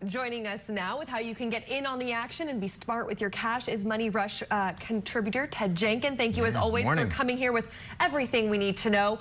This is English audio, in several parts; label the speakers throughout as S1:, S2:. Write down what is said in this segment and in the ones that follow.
S1: Joining us now with how you can get in on the action and be smart with your cash is Money Rush contributor Ted Jenkin. Thank you as always for coming here with everything we need to know.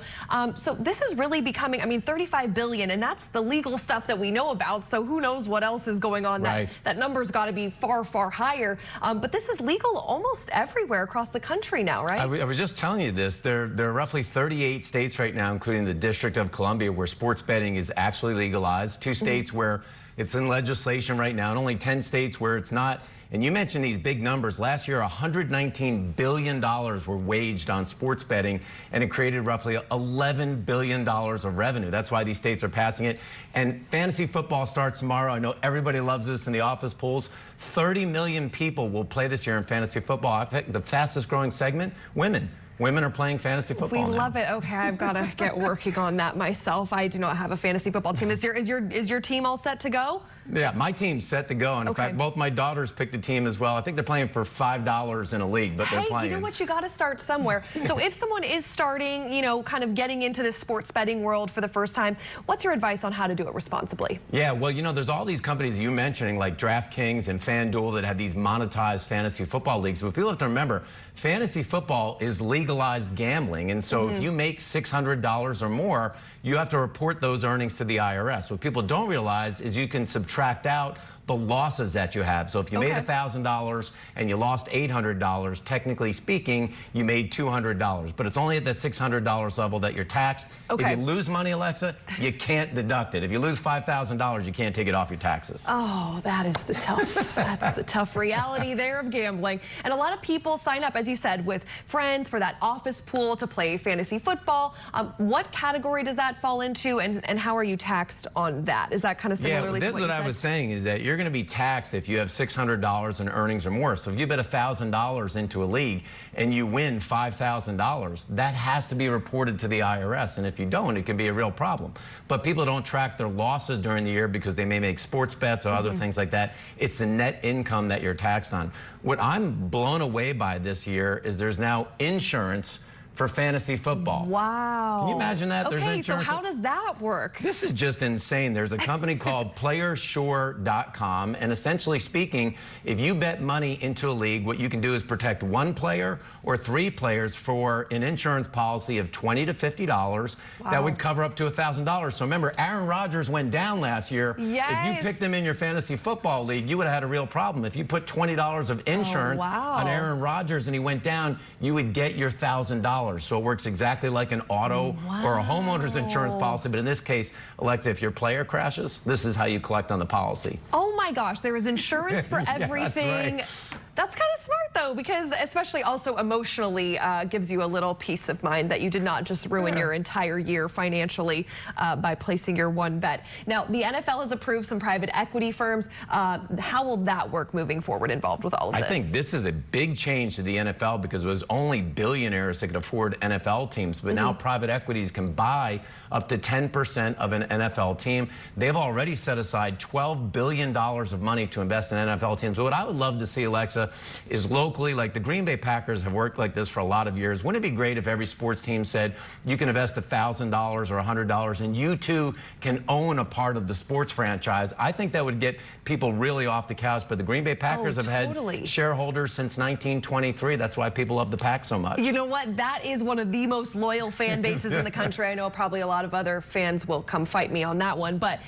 S1: So this is really becoming, I mean, $35 billion, and that's the legal stuff that we know about. So who knows what else is going on? That number's got to be far, far higher. But this is legal almost everywhere across the country now, right?
S2: I was just telling you this. There are roughly 38 states right now, including the District of Columbia, where sports betting is actually legalized. 2 states where it's in legislation right now, and only 10 states where it's not. And you mentioned these big numbers. Last year, $119 billion were waged on sports betting, and it created roughly $11 billion of revenue. That's why these states are passing it. And fantasy football starts tomorrow. I know everybody loves this in the office pools. 30 million people will play this year in fantasy football. The fastest growing segment, women. Women are playing fantasy football
S1: We
S2: now.
S1: love it. Okay, I've got to get working on that myself. I do not have a fantasy football team. Is your team all set to go?
S2: Yeah, my team's set to go. And in fact, both my daughters picked a team as well. I think they're playing for $5 in a league, but they're playing.
S1: You know what? You got to start somewhere. So if someone is starting, you know, kind of getting into this sports betting world for the first time, what's your advice on how to do it responsibly?
S2: Yeah, well, you know, there's all these companies you mentioning, like DraftKings and FanDuel, that have these monetized fantasy football leagues. But people have to remember, fantasy football is legalized gambling. And so if you make $600 or more, you have to report those earnings to the IRS. What people don't realize is you can subtract out the losses that you have. So if you made $1,000 and you lost $800, technically speaking, you made $200. But it's only at that $600 level that you're taxed. If you lose money, Alexa, you can't deduct it. If you lose $5,000, you can't take it off your taxes.
S1: Oh, that is the tough, that's the tough reality there of gambling. And a lot of people sign up, as you said, with friends for that office pool to play fantasy football. What category does that fall into, and how are you taxed on that? Is that kind of similarly to what you said?
S2: What I was saying is that you're going to be taxed if you have $600 in earnings or more. So if you bet $1,000 into a league and you win $5,000, that has to be reported to the IRS. And if you don't, it can be a real problem. But people don't track their losses during the year because they may make sports bets or other things like that. It's the net income that you're taxed on. What I'm blown away by this year is there's now insurance for fantasy football.
S1: Wow.
S2: Can you imagine that?
S1: Okay,
S2: There's insurance.
S1: so how does that work?
S2: This is just insane. There's a company called PlayerSure.com, and essentially speaking, if you bet money into a league, what you can do is protect 1 player or 3 players for an insurance policy of $20 to $50. That would cover up to $1,000. So remember, Aaron Rodgers went down last year. If you picked him in your fantasy football league, you would have had a real problem. If you put $20 of insurance on Aaron Rodgers and he went down, you would get your $1,000. So it works exactly like an auto or a homeowner's insurance policy. But in this case, Alexa, if your player crashes, this is how you collect on the policy.
S1: Oh my gosh, there is insurance for everything.
S2: That's right.
S1: That's kind of smart, though, because especially also emotionally gives you a little peace of mind that you did not just ruin your entire year financially by placing your one bet. Now, the NFL has approved some private equity firms. How will that work moving forward involved with all of this?
S2: I think this is a big change to the NFL because it was only billionaires that could afford NFL teams, but now private equities can buy up to 10% of an NFL team. They've already set aside $12 billion of money to invest in NFL teams. But what I would love to see, Alexa, is locally, like the Green Bay Packers have worked like this for a lot of years. Wouldn't it be great if every sports team said you can invest $1,000 or $100 and you too can own a part of the sports franchise? I think that would get people really off the couch. But the Green Bay Packers have had shareholders since 1923. That's why people love the Pack so much.
S1: You know what? That is one of the most loyal fan bases in the country. I know probably a lot of other fans will come fight me on that one. But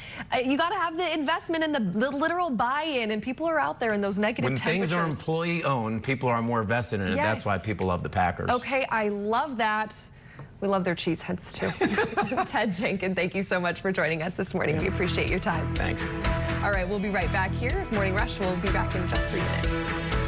S1: you got to have the investment and the literal buy-in, and people are out there in those negative temperatures.
S2: When things are employee-owned, people are more vested in it. That's why people love the Packers.
S1: Okay, I love that. We love their cheese heads, too. Ted Jenkin, thank you so much for joining us this morning. We appreciate your time.
S2: Thanks.
S1: All right, we'll be right back here. Morning Rush will be back in just 3 minutes.